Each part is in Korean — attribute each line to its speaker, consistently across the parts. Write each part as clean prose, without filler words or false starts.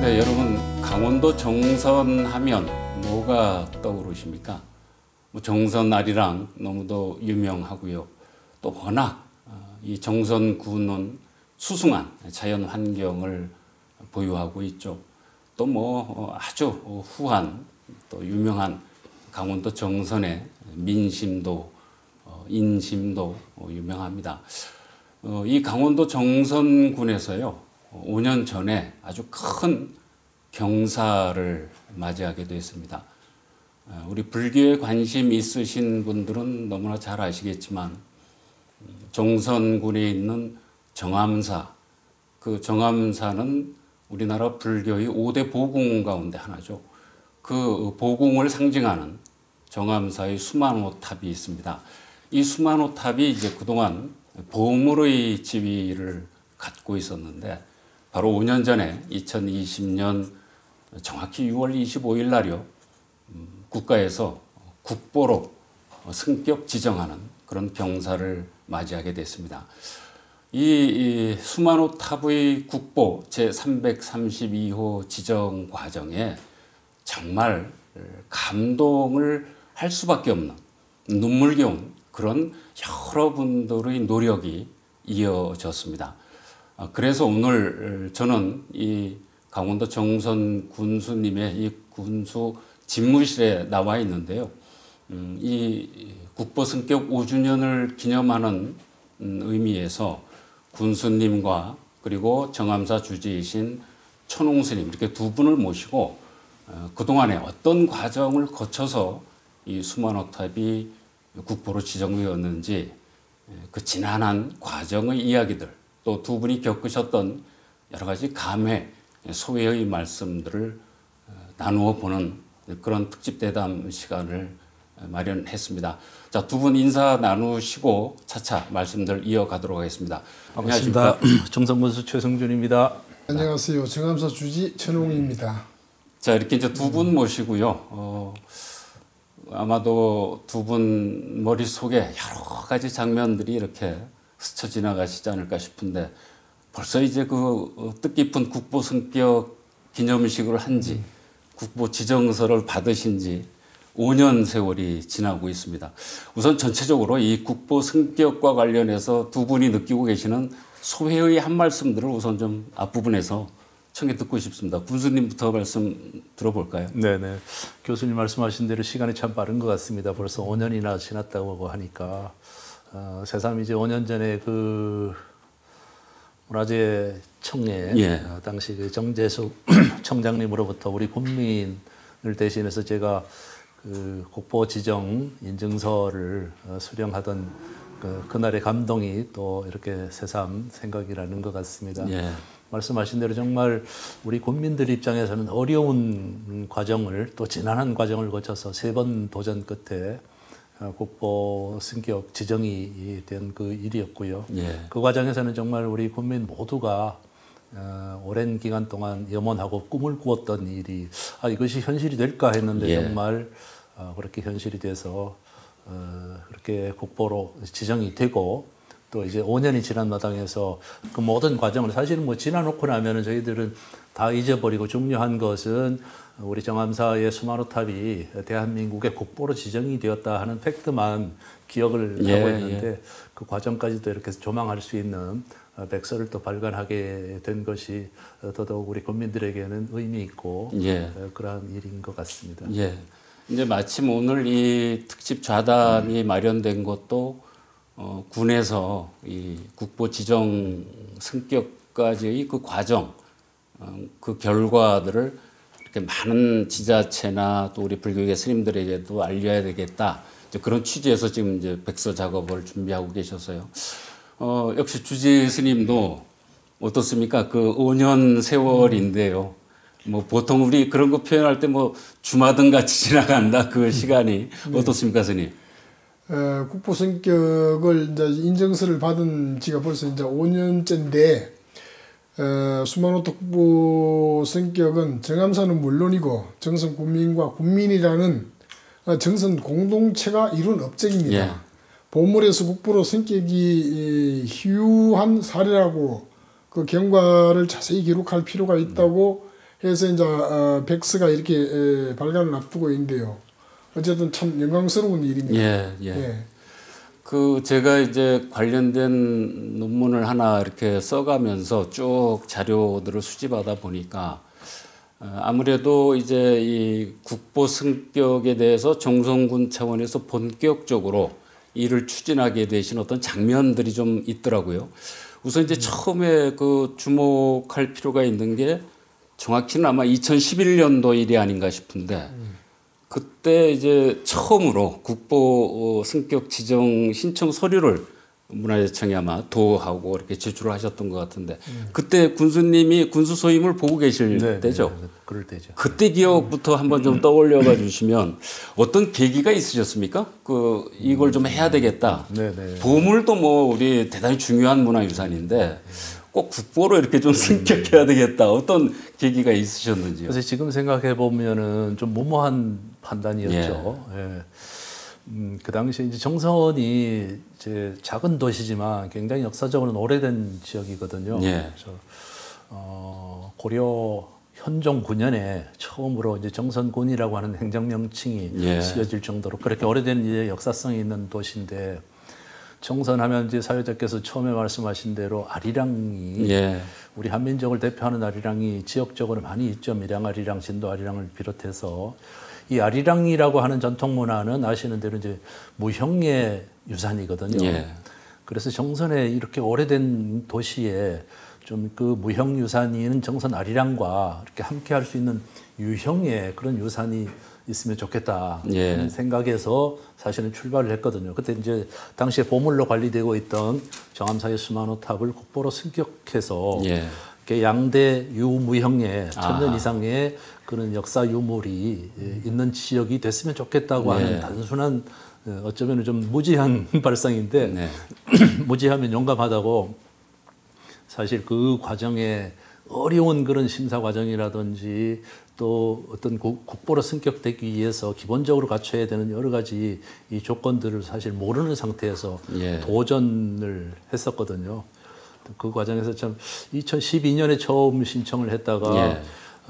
Speaker 1: 네, 여러분 강원도 정선 하면 뭐가 떠오르십니까? 뭐 정선 아리랑 너무도 유명하고요. 또 워낙 이 정선군은 수승한 자연 환경을 보유하고 있죠. 또 뭐 아주 후한 또 유명한 강원도 정선의 민심도 인심도 유명합니다. 이 강원도 정선군에서요 5년 전에 아주 큰 경사를 맞이하게 됐습니다. 우리 불교에 관심 있으신 분들은 너무나 잘 아시겠지만 정선군에 있는 정암사, 그 정암사는 우리나라 불교의 5대 보궁 가운데 하나죠. 그 보궁을 상징하는 정암사의 수만호탑이 있습니다. 이 수만호탑이 이제 그동안 보물의 지위를 갖고 있었는데 바로 5년 전에 2020년 정확히 6월 25일 날이요. 국가에서 국보로 승격 지정하는 그런 경사를 맞이하게 됐습니다. 이 수만호탑의 국보 제332호 지정 과정에 정말 감동을 할 수밖에 없는 눈물겨운 그런 여러분들의 노력이 이어졌습니다. 그래서 오늘 저는 이 강원도 정선 군수님의 이 군수 집무실에 나와 있는데요. 이 국보 승격 5주년을 기념하는 의미에서 군수님과 그리고 정암사 주지이신 천홍스님 이렇게 두 분을 모시고 그동안에 어떤 과정을 거쳐서 이 수만호탑이 국보로 지정되었는지 그 지난한 과정의 이야기들 또 두 분이 겪으셨던 여러 가지 감회, 소회의 말씀들을 나누어 보는 그런 특집 대담 시간을 마련했습니다. 자, 두 분 인사 나누시고 차차 말씀들 이어가도록 하겠습니다.
Speaker 2: 반갑습니다. 정선군수 최성준입니다.
Speaker 3: 안녕하세요. 정암사 주지 천홍입니다.
Speaker 1: 자, 이렇게 이제 두 분 모시고요. 아마도 두 분 머릿속에 여러 가지 장면들이 이렇게 스쳐 지나가시지 않을까 싶은데 벌써 이제 그 뜻깊은 국보 승격 기념식을 한지 국보 지정서를 받으신 지 5년 세월이 지나고 있습니다. 우선 전체적으로 이 국보 승격과 관련해서 두 분이 느끼고 계시는 소회의 한 말씀들을 우선 좀 앞부분에서 청해 듣고 싶습니다. 군수님부터 말씀 들어볼까요?
Speaker 2: 네네. 교수님 말씀하신 대로 시간이 참 빠른 것 같습니다. 벌써 5년이나 지났다고 하니까 새삼 이제 5년 전에 그 문화재 청에 당시 그 정재숙 청장님으로부터 우리 국민을 대신해서 제가 그 국보 지정 인증서를 수령하던 그날의 감동이 또 이렇게 새삼 생각이 나는 것 같습니다. 말씀하신 대로 정말 우리 국민들 입장에서는 어려운 과정을 또 지난한 과정을 거쳐서 3번 도전 끝에 국보 승격 지정이 된 그 일이었고요. 그 과정에서는 정말 우리 국민 모두가 오랜 기간 동안 염원하고 꿈을 꾸었던 일이 이것이 현실이 될까 했는데 정말 그렇게 현실이 돼서 그렇게 국보로 지정이 되고 또 이제 5년이 지난 마당에서 그 모든 과정을 사실은 뭐 지나놓고 나면은 저희들은 다 잊어버리고 중요한 것은 우리 정암사의 수만호탑이 대한민국의 국보로 지정이 되었다 하는 팩트만 기억을 하고 있는데 그 과정까지도 이렇게 조망할 수 있는 백서를 또 발간하게 된 것이 더더욱 우리 국민들에게는 의미 있고 그러한 일인 것 같습니다.
Speaker 1: 이제 마침 오늘 이 특집 좌담이 마련된 것도 군에서 이 국보 지정 승격까지의 그 과정, 그 결과들을 이렇게 많은 지자체나 또 우리 불교계 스님들에게도 알려야 되겠다. 이제 그런 취지에서 지금 이제 백서 작업을 준비하고 계셔서요. 역시 주지 스님도 어떻습니까? 그 5년 세월인데요. 뭐 보통 우리 그런 거 표현할 때 뭐 주마등 같이 지나간다 그 시간이 어떻습니까, 스님?
Speaker 3: 국보 승격을 이제 인증서를 받은 지가 벌써 이제 5년째인데 수만호탑 국보 승격은 정암사는 물론이고 정선 군민과 군민이라는 정선 공동체가 이룬 업적입니다. 보물에서 국보로 승격이 희유한 사례라고 그 경과를 자세히 기록할 필요가 있다고 해서 이제 백스가 이렇게 발간을 앞두고 있는데요. 어쨌든 참 영광스러운 일입니다.
Speaker 1: 예, 예.
Speaker 3: 예.
Speaker 1: 그 제가 이제 관련된 논문을 하나 이렇게 써가면서 쭉 자료들을 수집하다 보니까 아무래도 이제 이 국보 승격에 대해서 정성군 차원에서 본격적으로 일을 추진하게 되신 어떤 장면들이 좀 있더라고요. 우선 이제 처음에 그 주목할 필요가 있는 게 정확히는 아마 2011년도 일이 아닌가 싶은데 그때 이제 처음으로 국보 승격 지정 신청 서류를 문화재청에 아마 도하고 이렇게 제출을 하셨던 것 같은데 그때 군수님이 군수 소임을 보고 계실 때죠.
Speaker 2: 네, 그럴 때죠.
Speaker 1: 그때 기억부터 한번 좀 떠올려봐 주시면 어떤 계기가 있으셨습니까? 그 이걸 좀 해야 되겠다.
Speaker 2: 네, 네.
Speaker 1: 보물도 뭐 우리 대단히 중요한 문화유산인데 꼭 국보로 이렇게 좀 승격해야 되겠다. 어떤 계기가 있으셨는지요?
Speaker 2: 그래서 지금 생각해 보면은 좀 무모한 판단이었죠. 예. 그 당시에 이제 정선이 이제 작은 도시지만 굉장히 역사적으로는 오래된 지역이거든요.
Speaker 1: 예.
Speaker 2: 그래서 고려 현종 9년에 처음으로 이제 정선군이라고 하는 행정명칭이
Speaker 1: 예.
Speaker 2: 쓰여질 정도로 그렇게 오래된 이제 역사성이 있는 도시인데 정선하면 이제 사회자께서 처음에 말씀하신 대로 아리랑이
Speaker 1: 예.
Speaker 2: 우리 한민족을 대표하는 아리랑이 지역적으로 많이 있죠. 밀양아리랑, 진도아리랑을 비롯해서 이 아리랑이라고 하는 전통 문화는 아시는 대로 이제 무형의 유산이거든요.
Speaker 1: 예.
Speaker 2: 그래서 정선에 이렇게 오래된 도시에 좀 그 무형 유산인 정선 아리랑과 이렇게 함께 할 수 있는 유형의 그런 유산이 있으면 좋겠다
Speaker 1: 예.
Speaker 2: 하는 생각에서 사실은 출발을 했거든요. 그때 이제 당시에 보물로 관리되고 있던 정암사의 수만호탑을 국보로 승격해서
Speaker 1: 예.
Speaker 2: 이렇게 양대 유무형의 1000년 이상의 그런 역사 유물이 있는 지역이 됐으면 좋겠다고 하는 단순한 어쩌면 좀 무지한 발상인데
Speaker 1: 네.
Speaker 2: 무지하면 용감하다고 사실 그 과정에 어려운 그런 심사 과정이라든지 또 어떤 국보로 승격되기 위해서 기본적으로 갖춰야 되는 여러 가지 이 조건들을 사실 모르는 상태에서
Speaker 1: 예.
Speaker 2: 도전을 했었거든요. 그 과정에서 참 2012년에 처음 신청을 했다가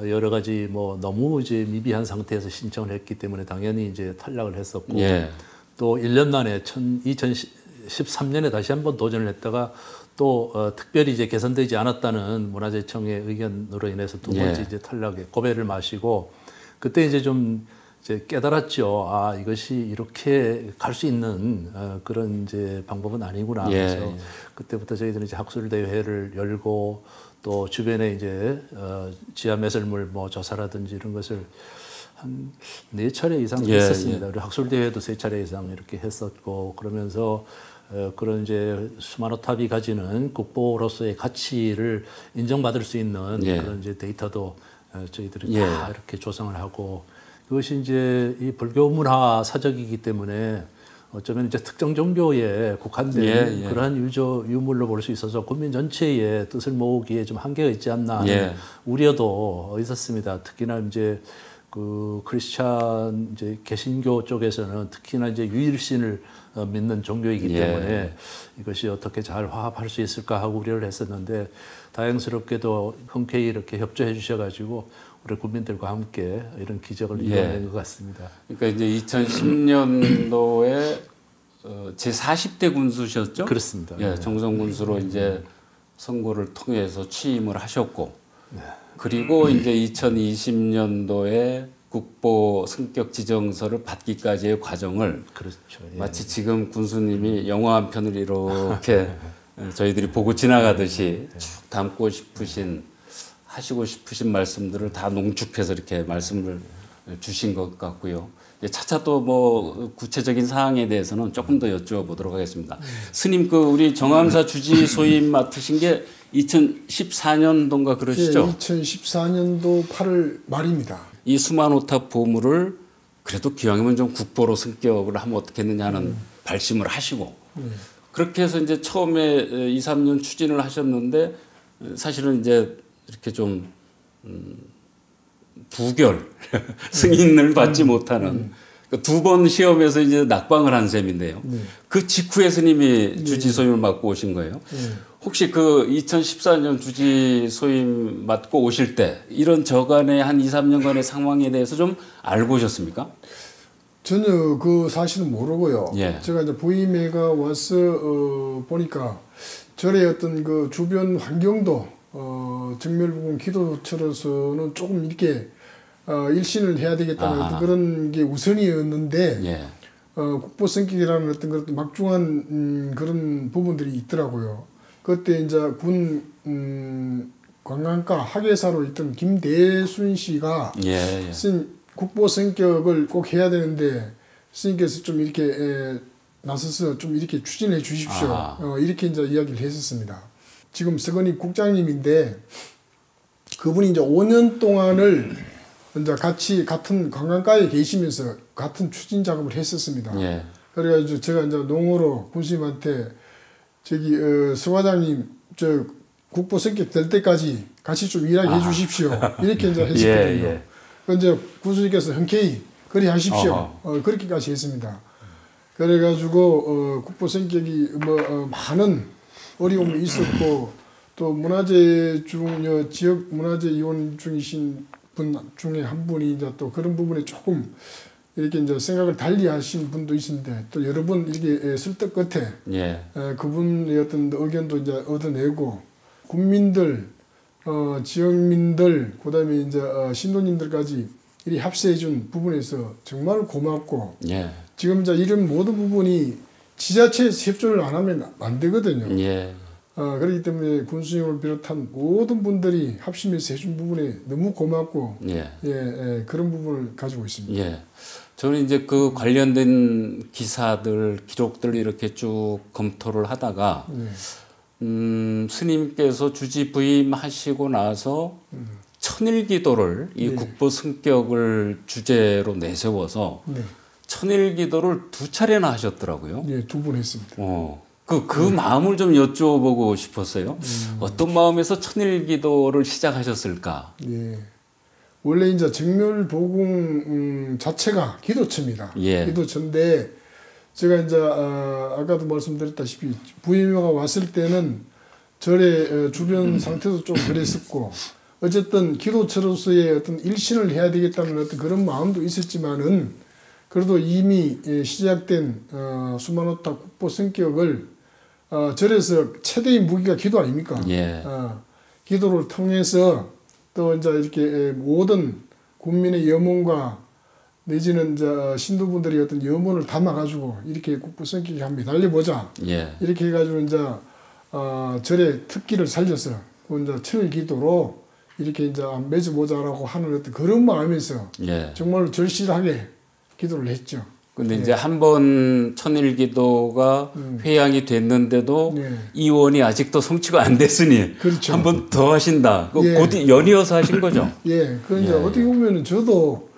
Speaker 2: 여러 가지 뭐 너무 이제 미비한 상태에서 신청을 했기 때문에 당연히 이제 탈락을 했었고
Speaker 1: 예.
Speaker 2: 또 1년 만에 2013년에 다시 한번 도전을 했다가 또 특별히 이제 개선되지 않았다는 문화재청의 의견으로 인해서 두 번째 이제 탈락에 고배를 마시고 그때 이제 좀 이제 깨달았죠. 아 이것이 이렇게 갈 수 있는 그런 이제 방법은 아니구나. 그래서 그때부터 저희들은 이제 학술 대회를 열고 또 주변에 이제 지하 매설물 뭐 조사라든지 이런 것을 한 4차례 이상 했었습니다. 우리 학술 대회도 3차례 이상 이렇게 했었고 그러면서 그런 이제 수만호탑이 가지는 국보로서의 가치를 인정받을 수 있는 그런 이제 데이터도 저희들이 다 이렇게 조성을 하고 그것이 이제 이 불교 문화 사적이기 때문에 어쩌면 이제 특정 종교에 국한된 그러한 유물로 볼 수 있어서 국민 전체의 뜻을 모으기에 좀 한계가 있지 않나 하는 우려도 있었습니다. 특히나 이제 그 크리스찬 이제 개신교 쪽에서는 특히나 이제 유일신을 믿는 종교이기 때문에 이것이 어떻게 잘 화합할 수 있을까 하고 우려를 했었는데 다행스럽게도 흔쾌히 이렇게 협조해 주셔가지고 우리 국민들과 함께 이런 기적을 이뤄낸 것 같습니다.
Speaker 1: 그러니까 이제 2010년도에 제 40대 군수셨죠?
Speaker 2: 그렇습니다.
Speaker 1: 예, 정성 군수로 이제 선거를 통해서 취임을 하셨고, 그리고 이제 2020년도에 국보 승격 지정서를 받기까지의 과정을
Speaker 2: 그렇죠.
Speaker 1: 마치 지금 군수님이 영화 한 편을 이렇게 저희들이 보고 지나가듯이 쭉 담고 싶으신 하시고 싶으신 말씀들을 다 농축해서 이렇게 말씀을 주신 것 같고요. 차차 또 뭐 구체적인 사항에 대해서는 조금 더 여쭤보도록 하겠습니다. 스님 그 우리 정암사 주지 소임 맡으신 게 2014년도인가 그러시죠?
Speaker 3: 2014년도 8월 말입니다.
Speaker 1: 이 수만호탑 보물을 그래도 기왕이면 좀 국보로 승격을 하면 어떻겠느냐 하는 발심을 하시고 그렇게 해서 이제 처음에 2, 3년 추진을 하셨는데 사실은 이제 이렇게 좀 부결 승인을 받지 못하는 두 번 시험에서 이제 낙방을 한 셈인데요.
Speaker 3: 네.
Speaker 1: 그 직후에 스님이 주지 소임을 맡고 오신 거예요.
Speaker 3: 네.
Speaker 1: 혹시 그 2014년 주지 소임 맡고 오실 때 이런 저간의 한 2, 3년간의 상황에 대해서 좀 알고 오셨습니까?
Speaker 3: 전혀 그 사실은 모르고요.
Speaker 1: 예.
Speaker 3: 제가 이제 부임회가 와서 보니까 절의 어떤 그 주변 환경도 정멸부궁 기도처로서는 조금 이렇게 일신을 해야 되겠다는 어떤 그런 게 우선이었는데
Speaker 1: 예.
Speaker 3: 국보 성격이라는 어떤 그런 막중한 그런 부분들이 있더라고요. 그때 이제 군 관광과 학예사로 있던 김대순 씨가
Speaker 1: 예. 예.
Speaker 3: 국보 성격을 꼭 해야 되는데 스님께서 좀 이렇게 나서서 좀 이렇게 추진해 주십시오. 이렇게 이제 이야기를 했었습니다. 지금 서건희 국장님인데 그분이 이제 5년 동안을 이제 같이 같은 관광가에 계시면서 같은 추진 작업을 했었습니다.
Speaker 1: 예.
Speaker 3: 그래가지고 제가 이제 농어로 군수님한테 저기 서 과장님 저 국보 성격 될 때까지 같이 좀 일하게 해주십시오. 이렇게 이제 했었거든요.
Speaker 1: 예.
Speaker 3: 이제 군수님께서 흔쾌히 그리 하십시오. 그렇게까지 했습니다. 그래가지고 국보 성격이 많은 어려움이 있었고 또 문화재 중 지역 문화재 이원 중이신 분 중에 한 분이 이제 또 그런 부분에 조금 이렇게 이제 생각을 달리하신 분도 있는데 또 여러 번 이렇게 설득 끝에
Speaker 1: 예.
Speaker 3: 그분의 어떤 의견도 이제 얻어내고 국민들, 지역민들, 그다음에 이제 신도님들까지 이리 합세해준 부분에서 정말 고맙고
Speaker 1: 예.
Speaker 3: 지금 이제 이런 모든 부분이 지자체에서 협조를 안 하면 안 되거든요.
Speaker 1: 예.
Speaker 3: 그렇기 때문에 군수님을 비롯한 모든 분들이 합심해서 해준 부분에 너무 고맙고 그런 부분을 가지고 있습니다.
Speaker 1: 예. 저는 이제 그 관련된 기사들, 기록들 이렇게 쭉 검토를 하다가 스님께서 주지 부임하시고 나서 천일기도를 이 국보 성격을 주제로 내세워서 천일기도를 2차례나 하셨더라고요.
Speaker 3: 예, 2번 했습니다.
Speaker 1: 그 마음을 좀 여쭤보고 싶었어요. 어떤 마음에서 천일기도를 시작하셨을까?
Speaker 3: 예. 원래 이제 정멸보궁 자체가 기도처입니다.
Speaker 1: 예.
Speaker 3: 기도처인데 제가 이제 아까도 말씀드렸다시피 부임회가 왔을 때는 절의 주변 상태도 좀 그랬었고 어쨌든 기도처로서의 어떤 일신을 해야 되겠다는 어떤 그런 마음도 있었지만은 그래도 이미 시작된 수만호타 국보 성격을 절에서 최대의 무기가 기도 아닙니까?
Speaker 1: 예.
Speaker 3: 기도를 통해서 또 이제 이렇게 모든 국민의 염원과 내지는 이제 신도분들의 어떤 염원을 담아가지고 이렇게 국보 성격에 한번 달려보자.
Speaker 1: 예.
Speaker 3: 이렇게 해가지고 이제 절의 특기를 살려서 이제 천일기도로 이렇게 이제 맺어보자라고 하는 어떤 그런 마음에서 정말 절실하게 기도를 했죠.
Speaker 1: 근데 이제 한 번 천일기도가 회양이 됐는데도 이원이 아직도 성취가 안 됐으니
Speaker 3: 그렇죠.
Speaker 1: 한 번 더 하신다. 곧 연이어서 하신 거죠?
Speaker 3: 예. 그 이제 어떻게 보면은 저도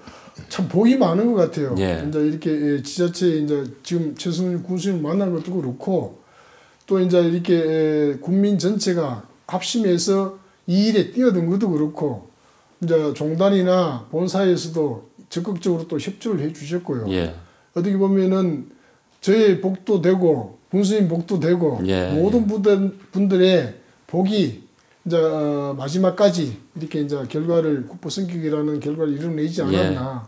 Speaker 3: 참 복이 많은 것 같아요. 이제 이렇게 지자체에 이제 지금 최승훈 군수님을 만난 것도 그렇고 또 이제 이렇게 국민 전체가 합심해서 이 일에 뛰어든 것도 그렇고 이제 종단이나 본사에서도 적극적으로 또 협조를 해 주셨고요. 어떻게 보면은 저의 복도 되고 군수님 복도 되고 모든 분들의 복이 이제 마지막까지 이렇게 이제 결과를 국보 성격이라는 결과를 이뤄내지 않았나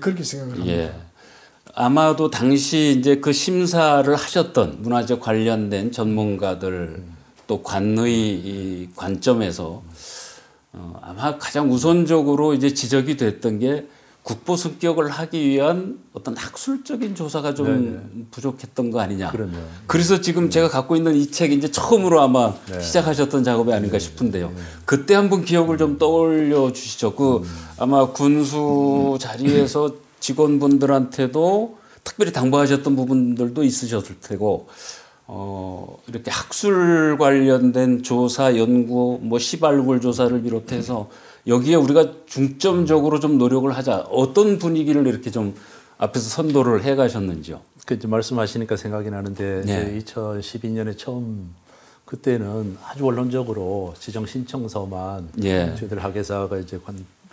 Speaker 3: 그렇게 생각을 합니다.
Speaker 1: 아마도 당시 이제 그 심사를 하셨던 문화재 관련된 전문가들 또 관의 관점에서 아마 가장 우선적으로 이제 지적이 됐던 게 국보 성격을 하기 위한 어떤 학술적인 조사가 좀 부족했던 거 아니냐. 그래서 지금 제가 갖고 있는 이 책이 이제 처음으로 아마 시작하셨던 작업이 아닌가 싶은데요. 그때 한번 기억을 좀 떠올려 주시죠. 아마 군수 자리에서 직원분들한테도 특별히 당부하셨던 부분들도 있으셨을 테고, 이렇게 학술 관련된 조사, 연구, 시발굴 조사를 비롯해서 여기에 우리가 중점적으로 좀 노력을 하자. 어떤 분위기를 이렇게 좀 앞에서 선도를 해 가셨는지요?
Speaker 2: 그 말씀하시니까 생각이 나는데 2012년에 처음 그때는 아주 원론적으로 지정 신청서만 저희들 학예사가 이제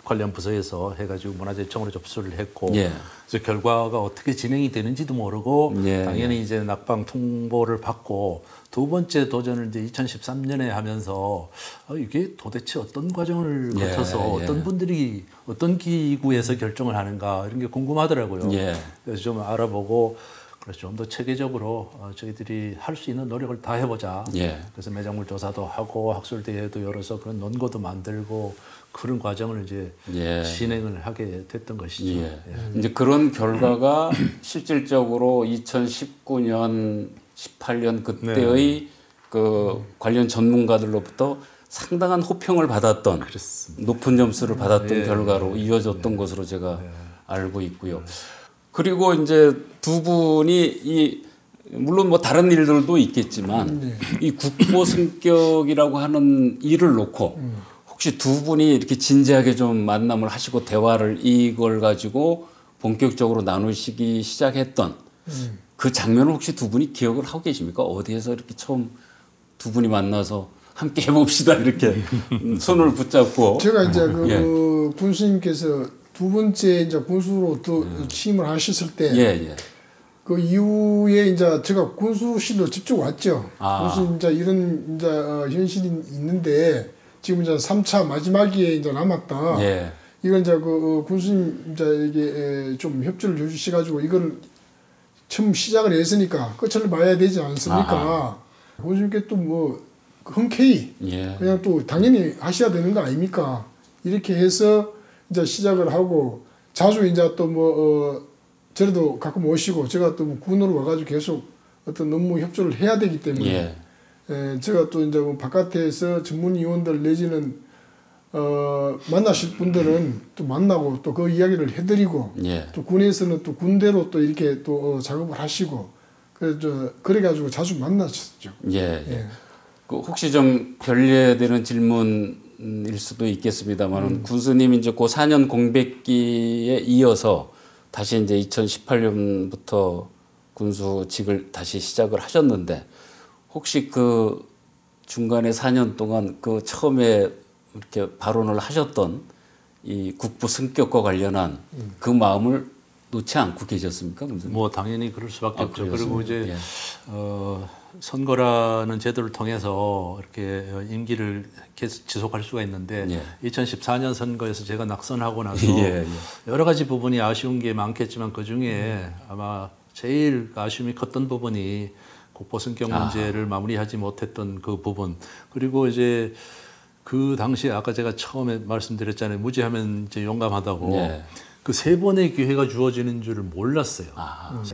Speaker 2: 관련 부서에서 해가지고 문화재청으로 접수를 했고
Speaker 1: 예.
Speaker 2: 그래서 결과가 어떻게 진행이 되는지도 모르고
Speaker 1: 예.
Speaker 2: 당연히 이제 낙방 통보를 받고 두 번째 도전을 이제 2013년에 하면서 이게 도대체 어떤 과정을
Speaker 1: 예.
Speaker 2: 거쳐서
Speaker 1: 예.
Speaker 2: 어떤 분들이 어떤 기구에서 결정을 하는가 이런 게 궁금하더라고요.
Speaker 1: 예.
Speaker 2: 그래서 좀 알아보고 그래서 좀 더 체계적으로 저희들이 할 수 있는 노력을 다 해보자.
Speaker 1: 예.
Speaker 2: 그래서 매장물 조사도 하고 학술대회도 열어서 그런 논거도 만들고 그런 과정을 이제
Speaker 1: 예.
Speaker 2: 진행을 하게 됐던 것이죠.
Speaker 1: 예. 이제 그런 결과가 실질적으로 2019년, 18년 그때의 그 관련 전문가들로부터 상당한 호평을 받았던
Speaker 2: 그렇습니다.
Speaker 1: 높은 점수를 받았던
Speaker 2: 예.
Speaker 1: 결과로 이어졌던 것으로 제가 알고 있고요. 그리고 이제 두 분이 물론 뭐 다른 일들도 있겠지만 이 국보 승격이라고 하는 일을 놓고 혹시 두 분이 이렇게 진지하게 좀 만남을 하시고 대화를 이걸 가지고 본격적으로 나누시기 시작했던 그 장면을 혹시 두 분이 기억을 하고 계십니까? 어디에서 이렇게 처음 두 분이 만나서 함께 해봅시다 이렇게 손을 붙잡고
Speaker 3: 제가 이제
Speaker 1: 예.
Speaker 3: 그 군수님께서 두 번째 이제 군수로 또 취임을 하셨을 때
Speaker 1: 예.
Speaker 3: 그 이후에 이제 제가 군수실로 직접 왔죠. 군수 이제 이런 이제 현실이 있는데 지금 이제 3차 마지막에 이제 남았다.
Speaker 1: 예.
Speaker 3: 이건 이제 그 군수님 이제 이게 좀 협조를 해주셔가지고 이걸 처음 시작을 했으니까 끝을 봐야 되지 않습니까? 군수님께 또 뭐 흔쾌히
Speaker 1: 예.
Speaker 3: 그냥 또 당연히 하셔야 되는 거 아닙니까? 이렇게 해서 이제 시작을 하고 자주 이제 또 뭐 저래도 가끔 오시고 제가 또 군으로 와가지고 계속 어떤 업무 협조를 해야 되기 때문에 제가 또 이제 뭐 바깥에서 전문위원들 내지는 만나실 분들은 또 만나고 또 그 이야기를 해드리고 또 군에서는 또 군대로 또 이렇게 또 작업을 하시고 그래가지고 자주 만나셨죠.
Speaker 1: 예. 그 혹시 좀 결례되는 질문일 수도 있겠습니다만은 군수님 이제 그 4년 공백기에 이어서 다시 이제 2018년부터 군수직을 다시 시작을 하셨는데 혹시 그 중간에 4년 동안 그 처음에 이렇게 발언을 하셨던 이 국부 승격과 관련한 그 마음을 놓지 않고 계셨습니까?
Speaker 2: 뭐 당연히 그럴 수밖에 없죠.
Speaker 1: 그렇습니다.
Speaker 2: 그리고 이제
Speaker 1: 예.
Speaker 2: 선거라는 제도를 통해서 이렇게 임기를 계속 지속할 수가 있는데 2014년 선거에서 제가 낙선하고 나서 여러 가지 부분이 아쉬운 게 많겠지만 그 중에 아마 제일 아쉬움이 컸던 부분이 국보 승격 문제를 마무리하지 못했던 그 부분. 그리고 이제 그 당시에 아까 제가 처음에 말씀드렸잖아요. 무지하면 이제 용감하다고. 그 세 번의 기회가 주어지는 줄을 몰랐어요.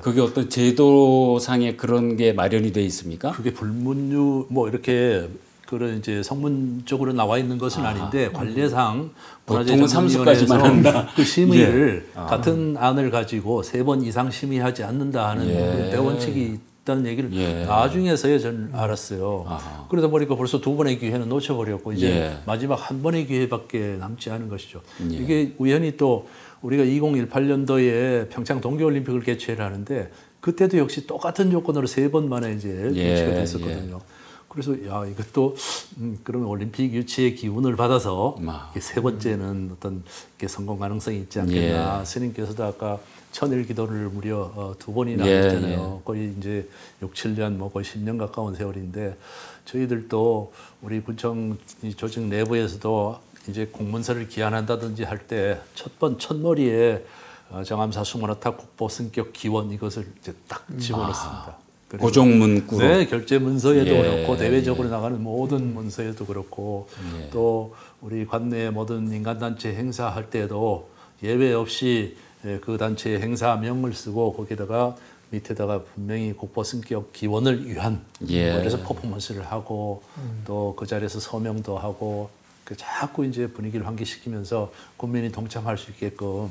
Speaker 1: 그게 어떤 제도상에 그런 게 마련이 돼 있습니까?
Speaker 2: 그게 불문율 뭐 이렇게 그런 이제 성문적으로 나와 있는 것은 아닌데 관례상
Speaker 1: 보통은 30까지만 한다.
Speaker 2: 그 심의를 같은 안을 가지고 3번 이상 심의하지 않는다 하는 그 대원칙이 있다는 얘기를 나중에서야 저는 알았어요. 그러다 보니까 벌써 2번의 기회는 놓쳐버렸고 이제 마지막 한 번의 기회밖에 남지 않은 것이죠. 이게 우연히 또 우리가 2018년도에 평창 동계올림픽을 개최를 하는데 그때도 역시 똑같은 조건으로 3번 만에 이제 유치가 됐었거든요. 그래서 야 이것도 그러면 올림픽 유치의 기운을 받아서 세 번째는 어떤 성공 가능성이 있지 않겠나. 스님께서도 아까 천일 기도를 무려 2번이나 하셨잖아요. 거의 이제 6, 7년 뭐 거의 10년 가까운 세월인데 저희들도 우리 군청 조직 내부에서도 이제 공문서를 기한한다든지 할 때 첫머리에 정암사 수문화탑 국보 승격 기원 이것을 이제 딱 집어넣습니다.
Speaker 1: 고정 문구로.
Speaker 2: 네, 결제 문서에도 그렇고 대외적으로 나가는 모든 문서에도 그렇고 또 우리 관내 모든 인간단체 행사할 때도 예외 없이 그 단체의 행사명을 쓰고 거기다가 밑에다가 분명히 국보 승격 기원을 위한 그래서 퍼포먼스를 하고 또 그 자리에서 서명도 하고 자꾸 이제 분위기를 환기시키면서 국민이 동참할 수 있게끔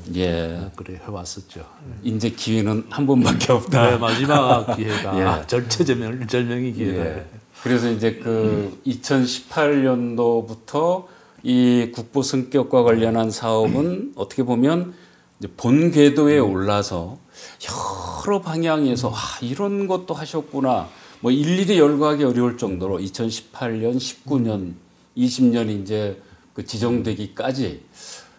Speaker 2: 그래 해왔었죠.
Speaker 1: 이제 기회는 한 번밖에 없다.
Speaker 2: 네, 마지막 기회가 절체절명의 기회가.
Speaker 1: 그래서 이제 그 2018년도부터 이 국보 승격과 관련한 사업은 어떻게 보면 이제 본 궤도에 올라서 여러 방향에서 이런 것도 하셨구나. 뭐 일일이 열거하기 어려울 정도로 2018년, 19년 20년이 이제 그 지정되기까지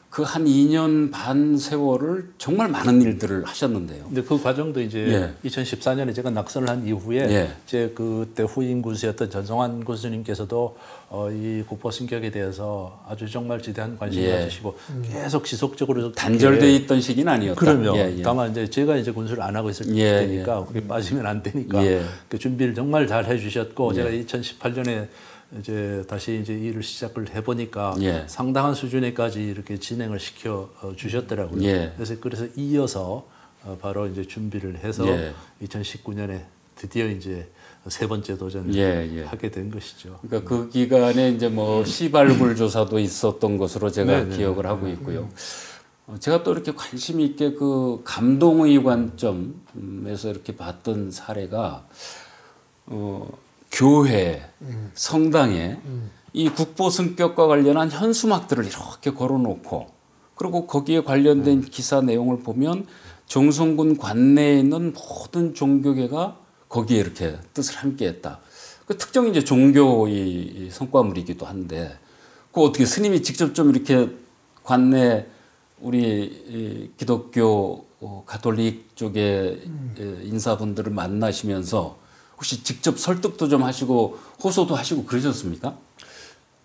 Speaker 1: 그 그 한 2년 반 세월을 정말 많은 일들을 하셨는데요.
Speaker 2: 근데 그 과정도 이제 2014년에 제가 낙선을 한 이후에 이제 그때 후임 군수였던 전성환 군수님께서도 이 국보 승격에 대해서 아주 정말 지대한 관심을 가지시고 계속 지속적으로
Speaker 1: 단절돼 있던 시기는 아니었다.
Speaker 2: 그럼요. 다만 이제 제가 이제 군수를 안 하고 있을 때니까 그게 빠지면 안 되니까 그 준비를 정말 잘 해주셨고 제가 2018년에 이제 다시 이제 일을 시작을 해보니까 상당한 수준에까지 이렇게 진행을 시켜 주셨더라고요. 그래서 이어서 바로 이제 준비를 해서 2019년에 드디어 이제 세 번째 도전을 하게 된 것이죠.
Speaker 1: 그러니까 그 기간에 이제 뭐 시발굴 조사도 있었던 것으로 제가 기억을 하고 있고요. 제가 또 이렇게 관심 있게 그 감동의 관점에서 이렇게 봤던 사례가 교회, 성당에 이 국보 승격과 관련한 현수막들을 이렇게 걸어놓고 그리고 거기에 관련된 기사 내용을 보면 정성군 관내에 있는 모든 종교계가 거기에 이렇게 뜻을 함께했다. 그 특정 이제 종교의 성과물이기도 한데 그 어떻게 스님이 직접 좀 이렇게 관내 우리 기독교 가톨릭 쪽의 인사분들을 만나시면서 혹시 직접 설득도 좀 하시고 호소도 하시고 그러셨습니까?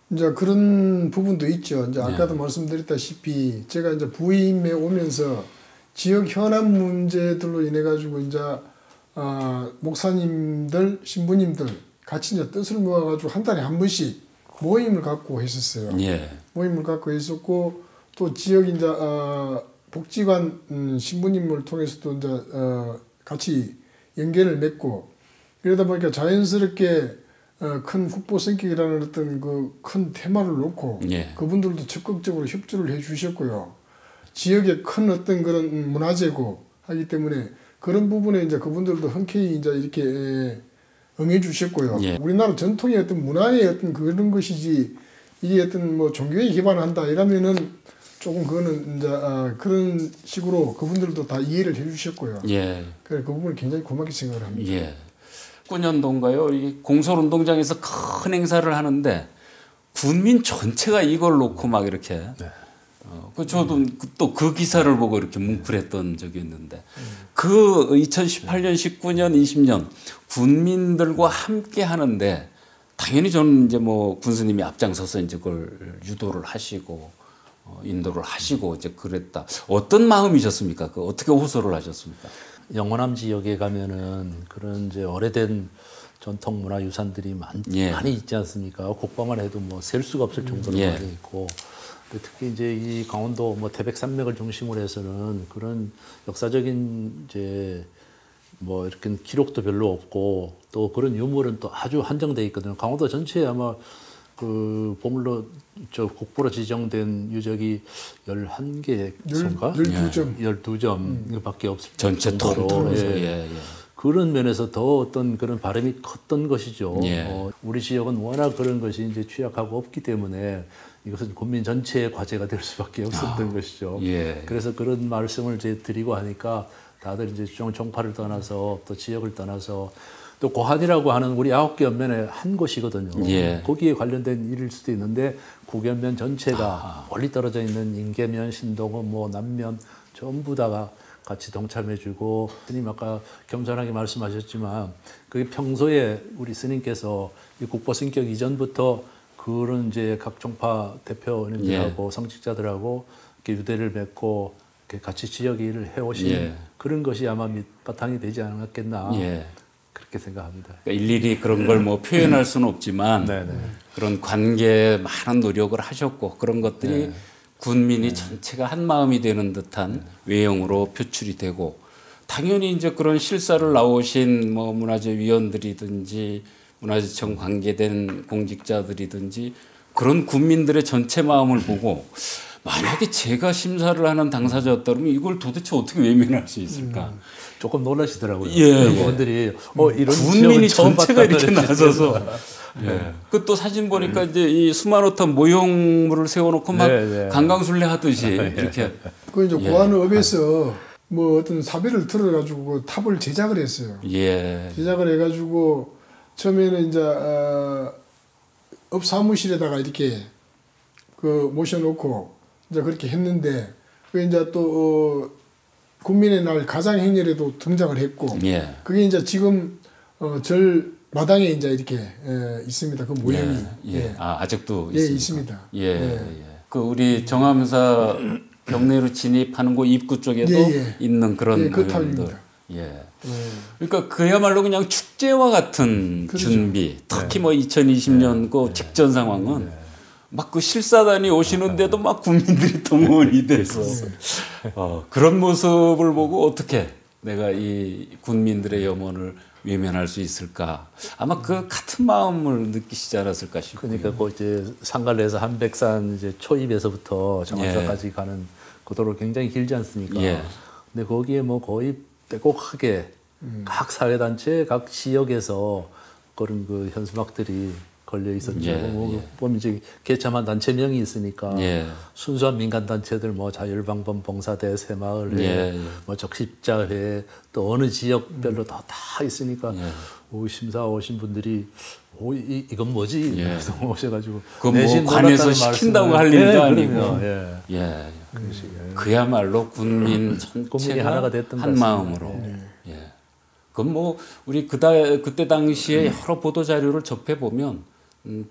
Speaker 3: 이제 그런 부분도 있죠. 이제 아까도 말씀드렸다시피 제가 이제 부임에 오면서 지역 현안 문제들로 인해 가지고 이제 목사님들, 신부님들 같이 이제 뜻을 모아가지고 한 달에 한 번씩 모임을 갖고 했었어요. 모임을 갖고 했었고 또 지역 이제 복지관 신부님을 통해서도 이제 같이 연계를 맺고 그러다 보니까 자연스럽게 큰 국보 승격이라는 어떤 그 큰 테마를 놓고 그분들도 적극적으로 협조를 해주셨고요. 지역의 큰 어떤 그런 문화재고 하기 때문에 그런 부분에 이제 그분들도 흔쾌히 이제 이렇게 응해주셨고요. 우리나라 전통의 어떤 문화의 어떤 그런 것이지 이게 어떤 뭐 종교에 기반한다 이러면은 조금 그거는 이제 그런 식으로 그분들도 다 이해를 해주셨고요. 그래서 그 부분을 굉장히 고맙게 생각을 합니다.
Speaker 1: 19년도인가요? 이 공설운동장에서 큰 행사를 하는데 군민 전체가 이걸 놓고 막 이렇게 저도 또 그 기사를 보고 이렇게 뭉클했던 적이 있는데 그 2018년, 19년, 20년 군민들과 함께 하는데 당연히 저는 이제 뭐 군수님이 앞장서서 이제 그걸 유도를 하시고 인도를 하시고 이제 그랬다. 어떤 마음이셨습니까? 그 어떻게 호소를 하셨습니까?
Speaker 2: 영호남 지역에 가면은 그런 이제 오래된 전통 문화 유산들이 많이 있지 않습니까? 국보만 해도 뭐 셀 수가 없을 정도로 많이 있고, 특히 이제 이 강원도 뭐 태백산맥을 중심으로 해서는 그런 역사적인 이제 뭐 이렇게 기록도 별로 없고 또 그런 유물은 또 아주 한정돼 있거든요. 강원도 전체에 아마 그 보물로 저 국보로 지정된 유적이 11개인가? 12점 밖에 없을
Speaker 1: 전체
Speaker 2: 정도로 그런 면에서 더 어떤 그런 바람이 컸던 것이죠. 우리 지역은 워낙 그런 것이 이제 취약하고 없기 때문에 이것은 국민 전체의 과제가 될 수밖에 없었던 것이죠. 그래서 그런 말씀을 이제 드리고 하니까 다들 이제 종파를 떠나서 또 지역을 떠나서 또 고한이라고 하는 우리 9개 연면의 한 곳이거든요. 거기에 관련된 일일 수도 있는데 구견면 전체가 멀리 떨어져 있는 인계면, 신동원, 뭐 남면 전부 다가 같이 동참해주고 스님 아까 겸손하게 말씀하셨지만 그게 평소에 우리 스님께서 이 국보 승격 이전부터 그런 이제 각 종파 대표님들하고 성직자들하고 이렇게 유대를 맺고 이렇게 같이 지역 일을 해오신 그런 것이 아마 밑바탕이 되지 않았겠나. 그렇게 생각합니다.
Speaker 1: 그러니까 일일이 그런 걸 뭐 표현할 수는 없지만 그런 관계에 많은 노력을 하셨고 그런 것들이 군민이 전체가 한 마음이 되는 듯한 외형으로 표출이 되고 당연히 이제 그런 실사를 나오신 뭐 문화재 위원들이든지 문화재청 관계된 공직자들이든지 그런 군민들의 전체 마음을 보고 만약에 제가 심사를 하는 당사자였다면 이걸 도대체 어떻게 외면할 수 있을까?
Speaker 2: 조금 놀라시더라고요. 분들이 이런
Speaker 1: 군민이 전체가 이렇게 나서서 그 또 사진 보니까 이제 이 수만호탄 모형물을 세워놓고 막 관광술래 하듯이 이렇게
Speaker 3: 그 이제 고안읍에서 뭐 어떤 사비를 들어가지고 그 탑을 제작을 했어요. 제작을 해가지고 처음에는 이제 업 사무실에다가 이렇게 그 모셔놓고 이제 그렇게 했는데 그 이제 또 국민의 날 가장 행렬에도 등장을 했고
Speaker 1: 예.
Speaker 3: 그게 이제 지금 절 마당에 이제 이렇게 있습니다. 그 모형이.
Speaker 1: 예. 예. 아, 아직도
Speaker 3: 예, 있습니다.
Speaker 1: 예. 예. 그 우리 정암사 경내로 진입하는 곳 입구 쪽에도 있는 그런
Speaker 3: 그
Speaker 1: 모형들.
Speaker 3: 탑입니다.
Speaker 1: 예. 그러니까 그야말로 그냥 축제와 같은
Speaker 3: 그렇죠.
Speaker 1: 준비. 특히 뭐 2020년 그 직전 상황은 막 그 실사단이 오시는데도 막 국민들이 동원이 돼서 그런 모습을 보고 어떻게 내가 이 국민들의 염원을 외면할 수 있을까? 아마 그 같은 마음을 느끼시지 않았을까 싶고요.
Speaker 2: 그러니까 그 이제 상갈래에서 한백산 이제 초입에서부터 정암사까지 가는 그 도로 굉장히 길지 않습니까?
Speaker 1: 예.
Speaker 2: 근데 거기에 뭐 거의 빼곡하게 각 사회단체, 각 지역에서 그런 그 현수막들이 걸려 있었죠. 보면 이제 개참한 단체명이 있으니까 순수한 민간 단체들 뭐 자율방범 봉사대, 새마을회, 뭐 적십자회 또 어느 지역별로 다 있으니까 심사 오신 분들이 이건 뭐지? 그래서 오셔가지고
Speaker 1: 뭐 관에서 시킨다고 할 일도 아니고 그야말로 국민 전체가
Speaker 2: 하나가 됐던
Speaker 1: 한 마음으로. 그건 뭐 우리 그때 당시에 여러 보도 자료를 접해 보면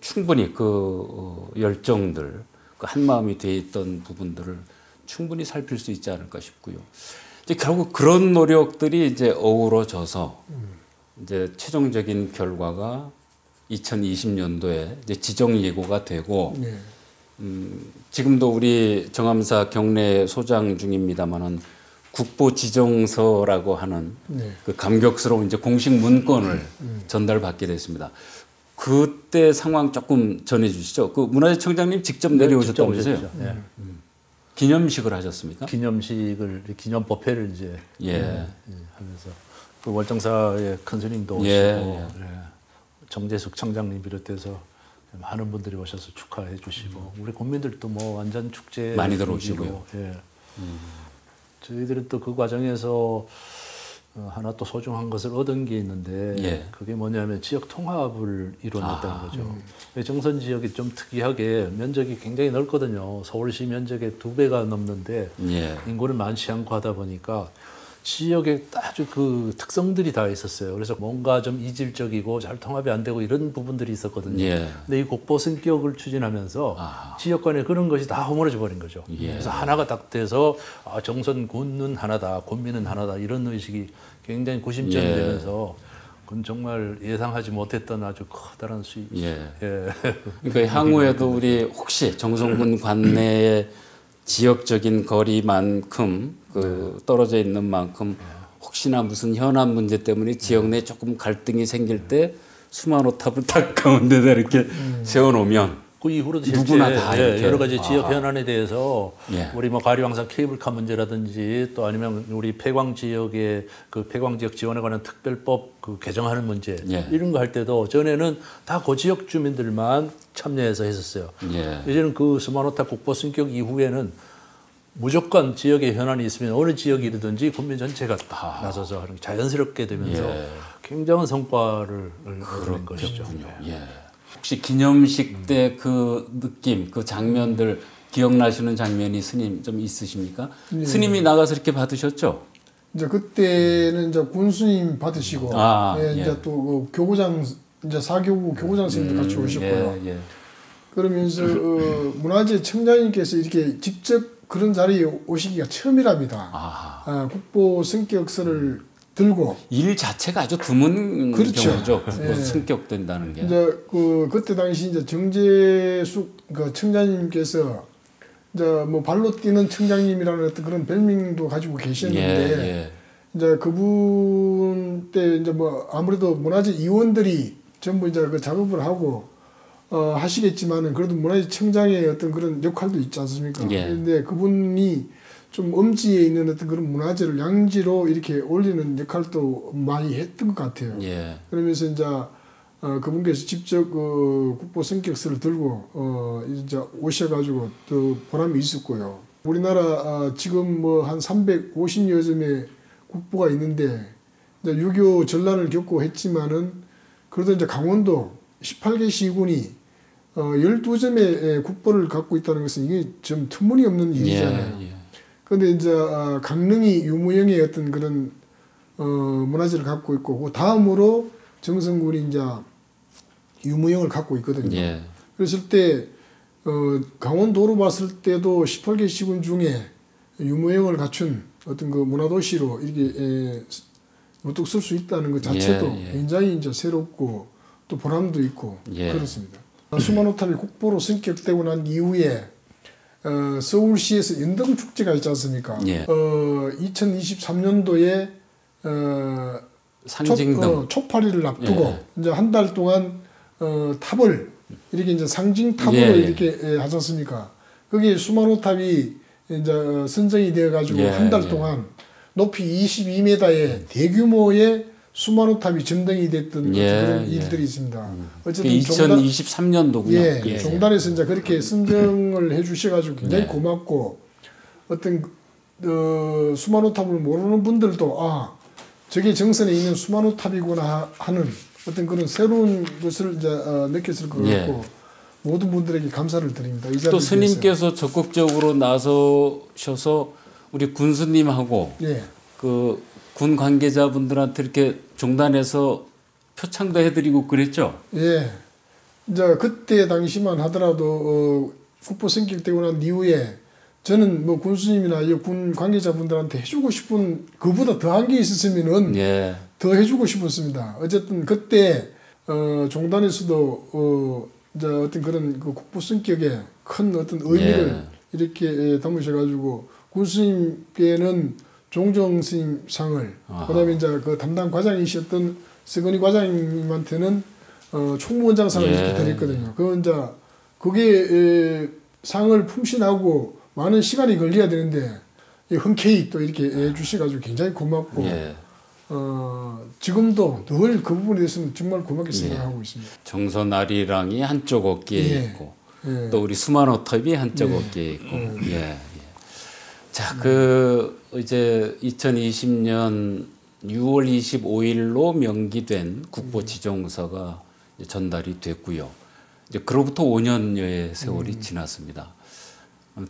Speaker 1: 충분히 그 열정들, 그 한 마음이 돼 있던 부분들을 충분히 살필 수 있지 않을까 싶고요. 이제 결국 그런 노력들이 이제 어우러져서 이제 최종적인 결과가 2020년도에 이제 지정 예고가 되고 지금도 우리 정암사 경내 소장 중입니다만은 국보 지정서라고 하는 그 감격스러운 이제 공식 문건을 전달받게 됐습니다. 그때 상황 조금 전해주시죠. 그 문화재청장님 직접 내려오셨다면서요? 기념식을 하셨습니까?
Speaker 2: 기념 법회를 이제 하면서 그 월정사의 큰 스님도 오시고 정재숙 청장님 비롯해서 많은 분들이 오셔서 축하해 주시고 우리 국민들도 뭐 완전 축제
Speaker 1: 많이 들어오시고요.
Speaker 2: 저희들은 또 그 과정에서 하나 또 소중한 것을 얻은 게 있는데 그게 뭐냐면 지역 통합을 이뤄냈다는 거죠. 정선 지역이 좀 특이하게 면적이 굉장히 넓거든요. 서울시 면적의 2배가 넘는데 인구를 많지 않고 하다 보니까 지역에 아주 그 특성들이 다 있었어요. 그래서 뭔가 좀 이질적이고 잘 통합이 안 되고 이런 부분들이 있었거든요. 근데 이 국보 승격을 추진하면서 지역 간에 그런 것이 다 허물어져 버린 거죠. 그래서 하나가 딱 돼서 정선 군은 하나다, 군민은 하나다 이런 의식이 굉장히 구심점이 되면서 그건 정말 예상하지 못했던 아주 커다란 수익.
Speaker 1: 그러니까 향후에도 우리 혹시 정선군 관내에 지역적인 거리만큼 떨어져 있는 만큼 혹시나 무슨 현안 문제 때문에 지역 내에 조금 갈등이 생길 때 수만호탑을 딱 가운데다 이렇게 세워놓으면
Speaker 2: 그 이후로도
Speaker 1: 누구나 다 이렇게
Speaker 2: 여러 가지 지역 현안에 대해서 우리 뭐 가리왕산 케이블카 문제라든지 또 아니면 우리 폐광 지역의 그 폐광 지역 지원에 관한 특별법 그 개정하는 문제 이런 거 할 때도 전에는 다 그 지역 주민들만 참여해서 했었어요. 이제는 그 수만호탑 국보 승격 이후에는 무조건 지역에 현안이 있으면 어느 지역이든지 국민 전체가 다 나서서 하는 게 자연스럽게 되면서 굉장한 성과를 얻는 것이죠.
Speaker 1: 혹시 기념식 때 그 느낌, 그 장면들 기억나시는 장면이 스님 좀 있으십니까? 스님이 나가서 이렇게 받으셨죠?
Speaker 3: 이제 그때는 이제 군수님 받으시고, 이제 또 그 교구장 이제 사교구 교구장 스님도 같이 오셨고요. 그러면서 문화재 청장님께서 이렇게 직접 그런 자리에 오시기가 처음이랍니다. 국보 승격서를 들고
Speaker 1: 일 자체가 아주 드문 경우죠. 승격된다는 게.
Speaker 3: 이제 그때 당시 이제 정재숙 그 청장님께서 이제 뭐 발로 뛰는 청장님이라는 어떤 그런 별명도 가지고 계셨는데 이제 그분 때 이제 뭐 아무래도 문화재 이원들이 전부 이제 그 작업을 하고 하시겠지만은 그래도 문화재청장의 어떤 그런 역할도 있지 않습니까? 그런데 그분이 좀 음지에 있는 어떤 그런 문화재를 양지로 이렇게 올리는 역할도 많이 했던 것 같아요. 그러면서 이제 그분께서 직접 국보 승격서를 들고 이제 오셔가지고 또 보람이 있었고요. 우리나라 지금 뭐 한 350여 점의 국보가 있는데 이제 유교 전란을 겪고 했지만은 그래도 이제 강원도 18개 시군이 12점의 국보를 갖고 있다는 것은 이게 좀 터무니없는 일이잖아요. 그런데 이제 강릉이 유무영의 어떤 그런 문화재를 갖고 있고 그 다음으로 정선군이 이제 유무영을 갖고 있거든요. 그랬을 때 강원도로 봤을 때도 18개 시군 중에 유무영을 갖춘 어떤 그 문화도시로 이렇게 우뚝 쓸 수 있다는 것 자체도 굉장히 이제 새롭고 또 보람도 있고 그렇습니다. 수만호탑이 국보로 승격되고 난 이후에 서울시에서 연등축제가 있지 않습니까? 2023년도에
Speaker 1: 상징등
Speaker 3: 초파리를 앞두고 이제 한 달 동안 탑을 이렇게 이제 상징 탑으로 이렇게 하지 않습니까? 거기에 수만호탑이 이제 선정이 되어 가지고 한 달 동안 높이 22m의 대규모의 수만호탑이 점등이 됐던 그런 일들이 있습니다.
Speaker 1: 어쨌든 2023년도군요.
Speaker 3: 종단에서 이제 그렇게 선정을 해주셔가지고 굉장히 고맙고 어떤 수만호탑을 모르는 분들도 저게 정선에 있는 수만호탑이구나 하는 어떤 그런 새로운 것을 이제 느꼈을 것 같고 모든 분들에게 감사를 드립니다. 이
Speaker 1: 또 스님께서 적극적으로 나서셔서 우리 군수님하고 그 군 관계자분들한테 이렇게 종단에서 표창도 해드리고 그랬죠?
Speaker 3: 이제 그때 당시만 하더라도 국보 승격되고 난 이후에 저는 뭐 군수님이나 이 군 관계자분들한테 해주고 싶은 그보다 더한 게 있었으면은 더 해주고 싶었습니다. 어쨌든 그때 종단에서도 이제 어떤 그런 그 국보 승격에 큰 어떤 의미를 이렇게 담으셔가지고 군수님께는 종정스님상을 그다음에 이제 그 담당 과장이셨던 서건희 과장님한테는 총무원장상을 이렇게 드렸거든요. 그 이제 그게 상을 품신하고 많은 시간이 걸려야 되는데 흔쾌히 또 이렇게 해주셔가지고 굉장히 고맙고 지금도 늘 그 부분에 대해서는 정말 고맙게 생각하고 있습니다.
Speaker 1: 정선 아리랑이 한쪽 어깨에 있고 또 우리 수만호탑이 한쪽 어깨에 있고 자, 이제 2020년 6월 25일로 명기된 국보 지정서가 전달이 됐고요. 이제 그로부터 5년여의 세월이 지났습니다.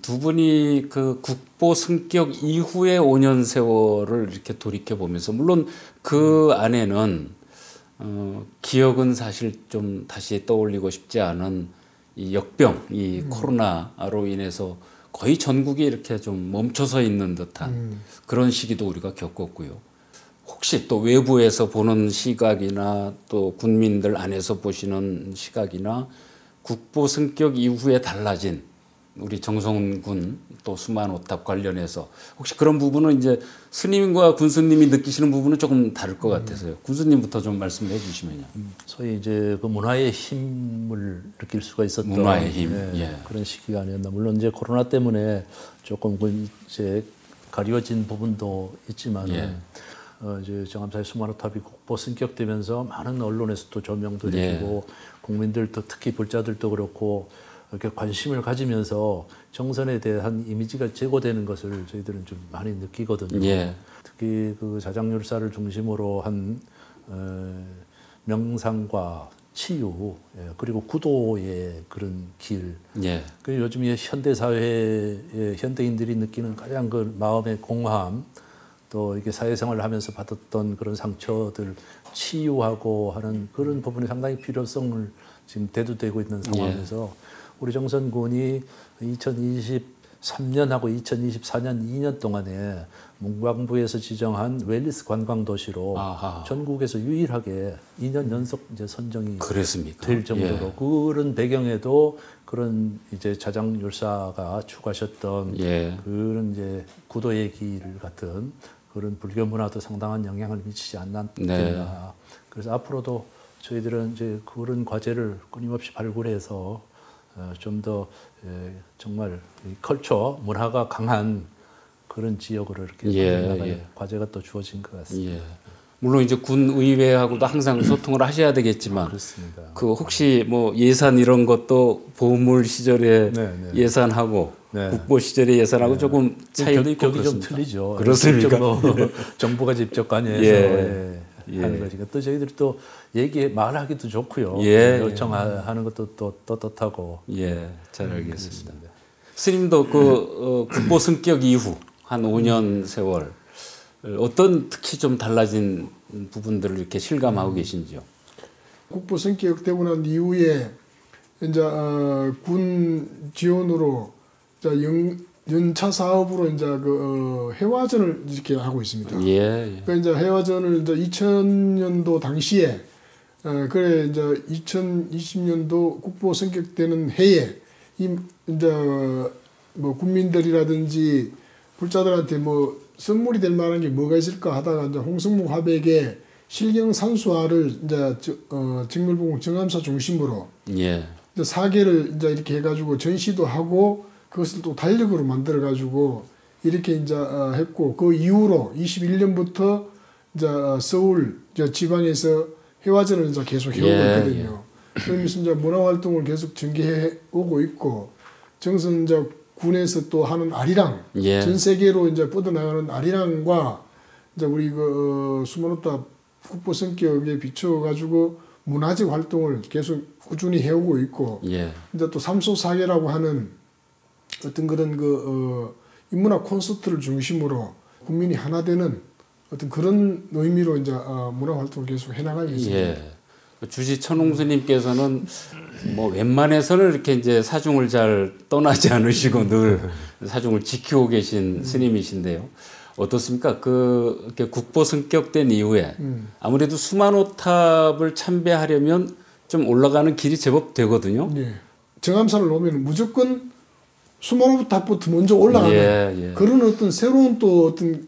Speaker 1: 두 분이 그 국보 승격 이후의 5년 세월을 이렇게 돌이켜 보면서 물론 그 안에는 기억은 사실 좀 다시 떠올리고 싶지 않은 이 역병, 이 코로나로 인해서 거의 전국이 이렇게 좀 멈춰서 있는 듯한 그런 시기도 우리가 겪었고요. 혹시 또 외부에서 보는 시각이나 또 군민들 안에서 보시는 시각이나 국보 승격 이후에 달라진 우리 정성훈 군 또 수만호탑 관련해서 혹시 그런 부분은 이제 스님과 군수님이 느끼시는 부분은 조금 다를 것 같아서요. 군수님부터 좀 말씀해 주시면요.
Speaker 2: 소위 이제 그 문화의 힘을 느낄 수가 있었던
Speaker 1: 문화의 힘.
Speaker 2: 그런 시기가 아니었나. 물론 이제 코로나 때문에 조금 이제 가려진 부분도 있지만 이제 정암사의 수만호탑이 국보 승격되면서 많은 언론에서도 조명도 해주고 국민들도 특히 불자들도 그렇고 이렇게 관심을 가지면서 정선에 대한 이미지가 제고되는 것을 저희들은 좀 많이 느끼거든요. 특히 그 자장율사를 중심으로 한 명상과 치유 그리고 구도의 그런 길. 그리고 요즘 현대 사회의 현대인들이 느끼는 가장 그 마음의 공허함, 또 이게 사회생활을 하면서 받았던 그런 상처들 치유하고 하는 그런 부분이 상당히 필요성을 지금 대두되고 있는 상황에서 우리 정선군이 2023년하고 2024년 2년 동안에 문광부에서 지정한 웰니스 관광도시로 전국에서 유일하게 2년 연속 이제 선정이 될 정도로 그런 배경에도 그런 이제 자장율사가 추구하셨던 그런 이제 구도의 길 같은 그런 불교 문화도 상당한 영향을 미치지 않았겠나. 그래서 앞으로도 저희들은 이제 그런 과제를 끊임없이 발굴해서 좀 더 정말 컬처 문화가 강한 그런 지역으로 이렇게 나갈 과제가 또 주어진 것 같습니다.
Speaker 1: 물론 이제 군 의회하고도 항상 소통을 하셔야 되겠지만
Speaker 2: 그렇습니다.
Speaker 1: 그 혹시 뭐 예산 이런 것도 보물 시절에 예산하고 국보 시절의 예산하고 조금 차이도 있고
Speaker 2: 격이 좀 틀리죠.
Speaker 1: 그렇습니까?
Speaker 2: 정부가 직접 관여해서 하는 것이니까 또 저희들이 또 말하기도 좋고요. 요청하는 것도 또 떳떳하고.
Speaker 1: 잘 알겠습니다. 스님도 그 국보 승격 이후 한 5년 세월 어떤 특히 좀 달라진 부분들을 이렇게 실감하고 계신지요?
Speaker 3: 국보 승격되고 난 이후에 이제 군 지원으로 연차 사업으로 이제 그 해화전을 이렇게 하고 있습니다. 그러니까 이제 해화전을 이제 2000년도 당시에 그래 이제 2020년도 국보 승격되는 해에 이제 뭐 국민들이라든지 불자들한테 뭐 선물이 될 만한 게 뭐가 있을까 하다가 이제 홍성묵 화백의 실경산수화를 이제 직멸보공 정암사 중심으로 이제 4개를 이제 이렇게 해가지고 전시도 하고 그것을 또 달력으로 만들어 가지고 이렇게 이제 했고 그 이후로 21년부터 이제 서울 이제 지방에서 해화전을 이제 계속 해오고 있거든요. 그러면서 이제 문화 활동을 계속 전개해 오고 있고 정선 이제 군에서 또 하는 아리랑 전 세계로 이제 뻗어나가는 아리랑과 이제 우리 그 수만호탑 국보 성격에 비춰 가지고 문화적 활동을 계속 꾸준히 해오고 있고 이제 또 삼소사계라고 하는 어떤 그런 인문학 콘서트를 중심으로 국민이 하나 되는 어떤 그런 의미로 이제 문화 활동을 계속 해나가고 있습니다.
Speaker 1: 주지 천홍스님께서는 뭐 웬만해서는 이렇게 이제 사중을 잘 떠나지 않으시고 늘 사중을 지키고 계신 스님이신데요. 어떻습니까? 이렇게 국보 승격된 이후에 아무래도 수만호탑을 참배하려면 좀 올라가는 길이 제법 되거든요.
Speaker 3: 정암산을 오면 무조건 수만호탑부터 먼저 올라가는 그런 어떤 새로운 또 어떤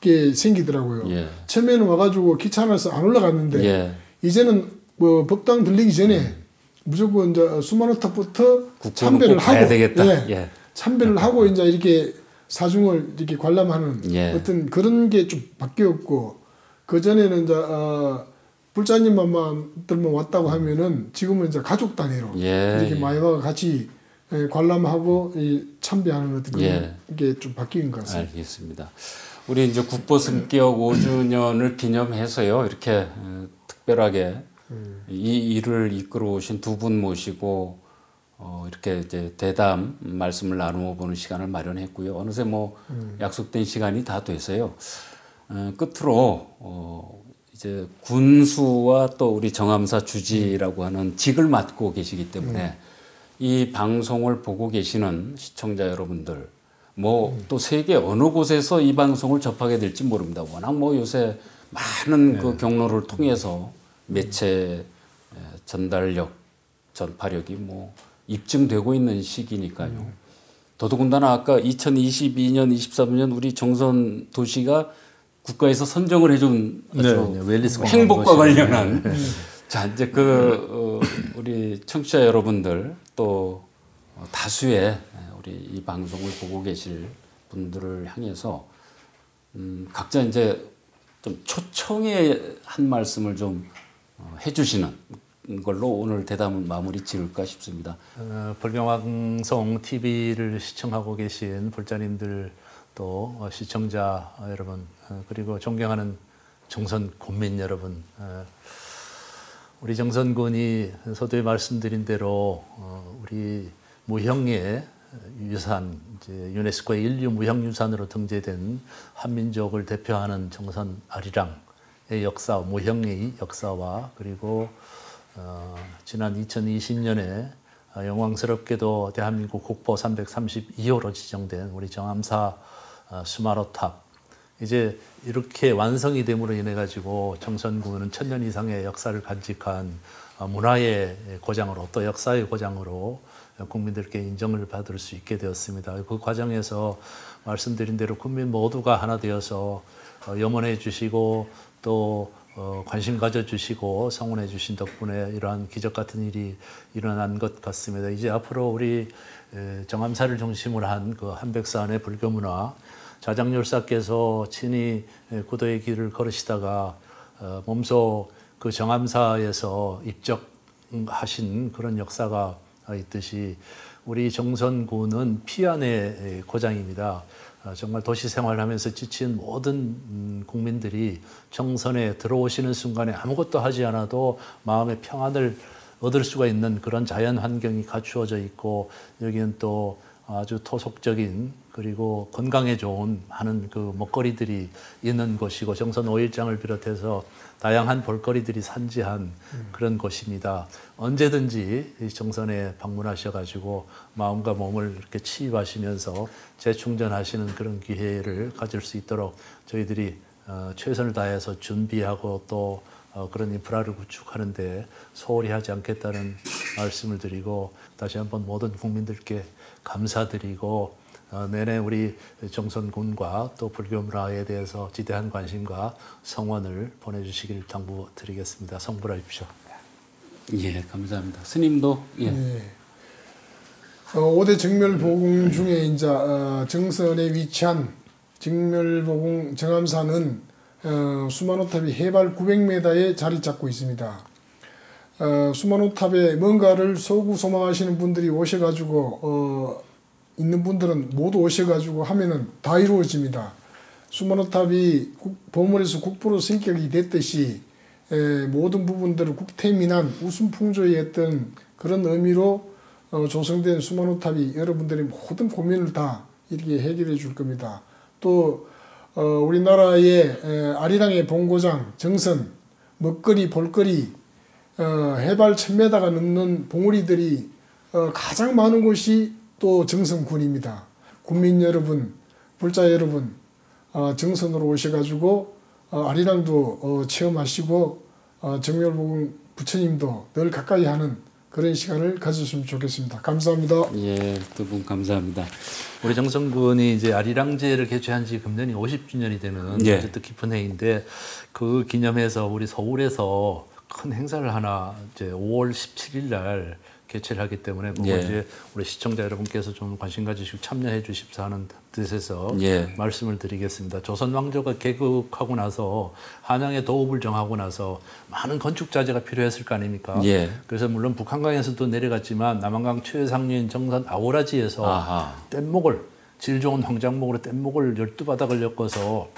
Speaker 3: 게 생기더라고요. 처음에는 와가지고 귀찮아서 안 올라갔는데 이제는 뭐 법당 들리기 전에 무조건 이제 수만호탑부터 참배를 하고 참배를 하고 이제 이렇게 사중을 이렇게 관람하는 어떤 그런 게 좀 바뀌었고 그 전에는 이제 불자님만들만 왔다고 하면은 지금은 이제 가족 단위로 이렇게 많이 와가 같이 관람하고 참배하는 어떤 그런 게 좀 바뀐 것 같습니다.
Speaker 1: 알겠습니다. 우리 이제 국보 승격 5주년을 기념해서요 이렇게 특별하게 이 일을 이끌어 오신 두 분 모시고 이렇게 이제 대담 말씀을 나누어 보는 시간을 마련했고요. 어느새 뭐 약속된 시간이 다 돼서요. 끝으로 이제 군수와 또 우리 정암사 주지라고 하는 직을 맡고 계시기 때문에 이 방송을 보고 계시는 시청자 여러분들 뭐 또 세계 어느 곳에서 이 방송을 접하게 될지 모릅니다. 워낙 뭐 요새 많은 그 경로를 통해서 매체 전달력, 전파력이 뭐 입증되고 있는 시기니까요. 더더군다나 아까 2022년, 23년 우리 정선 도시가 국가에서 선정을 해준 행복과 관련한 자 이제 우리 청취자 여러분들 또 다수의 우리 이 방송을 보고 계실 분들을 향해서 각자 이제 좀 초청의 한 말씀을 좀 해주시는 걸로 오늘 대담을 마무리 지을까 싶습니다.
Speaker 2: 불경방송 TV를 시청하고 계신 불자님들 또 시청자 여러분 그리고 존경하는 정선 군민 여러분 우리 정선군이 서두에 말씀드린 대로 우리 무형의 유산 이제 유네스코의 인류 무형유산으로 등재된 한민족을 대표하는 정선 아리랑의 역사 무형의 역사와 그리고 지난 2020년에 영광스럽게도 대한민국 국보 332호로 지정된 우리 정암사 수마로탑 이제 이렇게 완성이 됨으로 인해 가지고 정선군은 1000년 이상의 역사를 간직한 문화의 고장으로 또 역사의 고장으로 국민들께 인정을 받을 수 있게 되었습니다. 그 과정에서 말씀드린 대로 국민 모두가 하나 되어서 염원해 주시고 또 관심 가져주시고 성원해 주신 덕분에 이러한 기적 같은 일이 일어난 것 같습니다. 이제 앞으로 우리 정암사를 중심으로 한 그 한백산의 불교문화 자장열사께서 친히 구도의 길을 걸으시다가 몸소 그 정암사에서 입적하신 그런 역사가 있듯이 우리 정선군은 피안의 고장입니다. 정말 도시 생활하면서 지친 모든 국민들이 정선에 들어오시는 순간에 아무것도 하지 않아도 마음의 평안을 얻을 수가 있는 그런 자연 환경이 갖추어져 있고, 여기는 또 아주 토속적인 그리고 건강에 좋은 많은 그 먹거리들이 있는 곳이고, 정선 5일장을 비롯해서 다양한 볼거리들이 산지한 그런 곳입니다. 언제든지 이 정선에 방문하셔가지고 마음과 몸을 이렇게 치유하시면서 재충전하시는 그런 기회를 가질 수 있도록 저희들이 최선을 다해서 준비하고 또 그런 인프라를 구축하는데 소홀히 하지 않겠다는 말씀을 드리고, 다시 한번 모든 국민들께 감사드리고, 내내 우리 정선군과 또 불교 문화에 대해서 지대한 관심과 성원을 보내주시길 당부드리겠습니다. 성불하십시오.
Speaker 1: 예, 감사합니다. 스님도 예.
Speaker 3: 예. 5대 정멸보궁 중에 이제 정선에 위치한 정멸보궁 정암산은 수만호탑이 해발 900m에 자리 잡고 있습니다. 수만호탑에 뭔가를 소구소망하시는 분들이 오셔가지고 있는 분들은 모두 오셔가지고 하면은 다 이루어집니다. 수만호탑이 보물에서 국보로 승격이 됐듯이 모든 부분들을 국태민안 웃음풍조의 어떤 그런 의미로 조성된 수만호탑이 여러분들의 모든 고민을 다 이렇게 해결해 줄 겁니다. 또 우리나라의 아리랑의 본고장 정선, 먹거리, 볼거리, 해발 1000m가 넘는 봉우리들이 가장 많은 곳이 또 정선군입니다. 국민 여러분, 불자 여러분, 정선으로 오셔가지고 아리랑도 체험하시고 정멸보궁 부처님도 늘 가까이 하는 그런 시간을 가졌으면 좋겠습니다. 감사합니다.
Speaker 1: 예, 두 분 감사합니다.
Speaker 2: 우리 정선군이 이제 아리랑제를 개최한 지 금년이 50주년이 되는
Speaker 1: 예.
Speaker 2: 아주 뜻깊은 해인데, 그 기념해서 우리 서울에서 큰 행사를 하나 이제 5월 17일 날 개최를 하기 때문에 그거
Speaker 1: 예.
Speaker 2: 이제 우리 시청자 여러분께서 좀 관심 가지시고 참여해 주십사 하는 뜻에서
Speaker 1: 예.
Speaker 2: 말씀을 드리겠습니다. 조선 왕조가 개국하고 나서 한양에 도읍을 정하고 나서 많은 건축 자재가 필요했을 거 아닙니까?
Speaker 1: 예.
Speaker 2: 그래서 물론 북한강에서도 내려갔지만 남한강 최상류인 정선 아오라지에서
Speaker 1: 아하.
Speaker 2: 뗏목을, 질 좋은 황장목으로 뗏목을 12바닥을 엮어서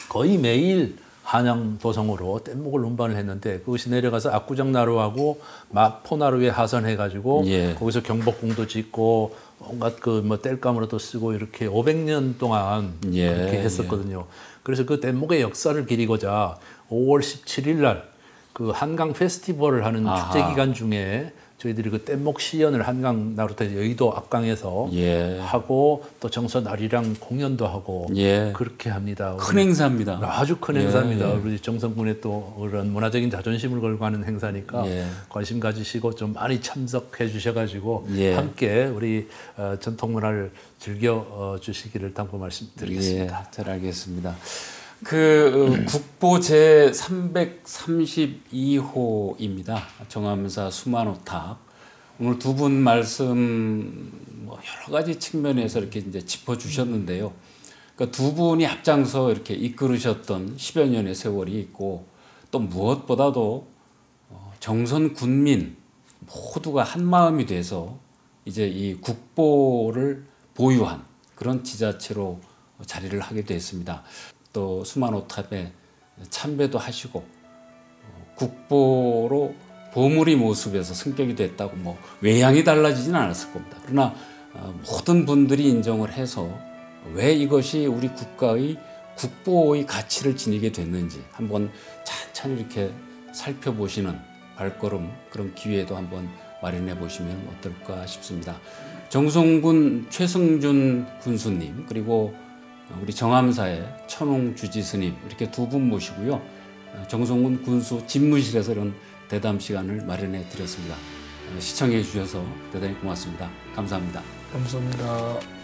Speaker 2: 거의 매일 한양 도성으로 뗏목을 운반을 했는데, 그것이 내려가서 압구정나루하고 마포나루에 하선해가지고
Speaker 1: 예.
Speaker 2: 거기서 경복궁도 짓고 온갖 그 뭐 땔감으로도 쓰고 이렇게 500년 동안
Speaker 1: 예.
Speaker 2: 그렇게 했었거든요. 그래서 그 뗏목의 역사를 기리고자 5월 17일 날 그 한강 페스티벌을 하는
Speaker 1: 아하.
Speaker 2: 축제 기간 중에 저희들이 그 뗏목 시연을 한강 나루터 여의도 앞강에서
Speaker 1: 예.
Speaker 2: 하고, 또 정선 아리랑 공연도 하고
Speaker 1: 예.
Speaker 2: 그렇게 합니다.
Speaker 1: 큰 행사입니다.
Speaker 2: 아주 큰
Speaker 1: 예,
Speaker 2: 행사입니다.
Speaker 1: 예.
Speaker 2: 우리 정선군의 또 그런 문화적인 자존심을 걸고 하는 행사니까
Speaker 1: 예.
Speaker 2: 관심 가지시고 좀 많이 참석해 주셔가지고
Speaker 1: 예.
Speaker 2: 함께 우리 전통 문화를 즐겨 주시기를 당부 말씀드리겠습니다.
Speaker 1: 예, 잘 알겠습니다. 그 국보 제 332호입니다. 정암사 수만호탑. 오늘 두 분 말씀 뭐 여러 가지 측면에서 이렇게 이제 짚어주셨는데요. 그러니까 두 분이 앞장서 이렇게 이끌으셨던 10여 년의 세월이 있고, 또 무엇보다도 정선 군민 모두가 한 마음이 돼서 이제 이 국보를 보유한 그런 지자체로 자리를 하게 됐습니다. 또 수만호탑에 참배도 하시고 국보로 보물이 모습에서 승격이 됐다고 뭐 외양이 달라지진 않았을 겁니다. 그러나 모든 분들이 인정을 해서 왜 이것이 우리 국가의 국보의 가치를 지니게 됐는지 한번 찬찬히 이렇게 살펴보시는 발걸음, 그런 기회도 한번 마련해 보시면 어떨까 싶습니다. 정선군 최승준 군수님, 그리고 우리 정암사의 천홍 주지스님, 이렇게 두 분 모시고요. 정선군 군수 집무실에서 이런 대담 시간을 마련해 드렸습니다. 시청해 주셔서 대단히 고맙습니다. 감사합니다.
Speaker 3: 감사합니다.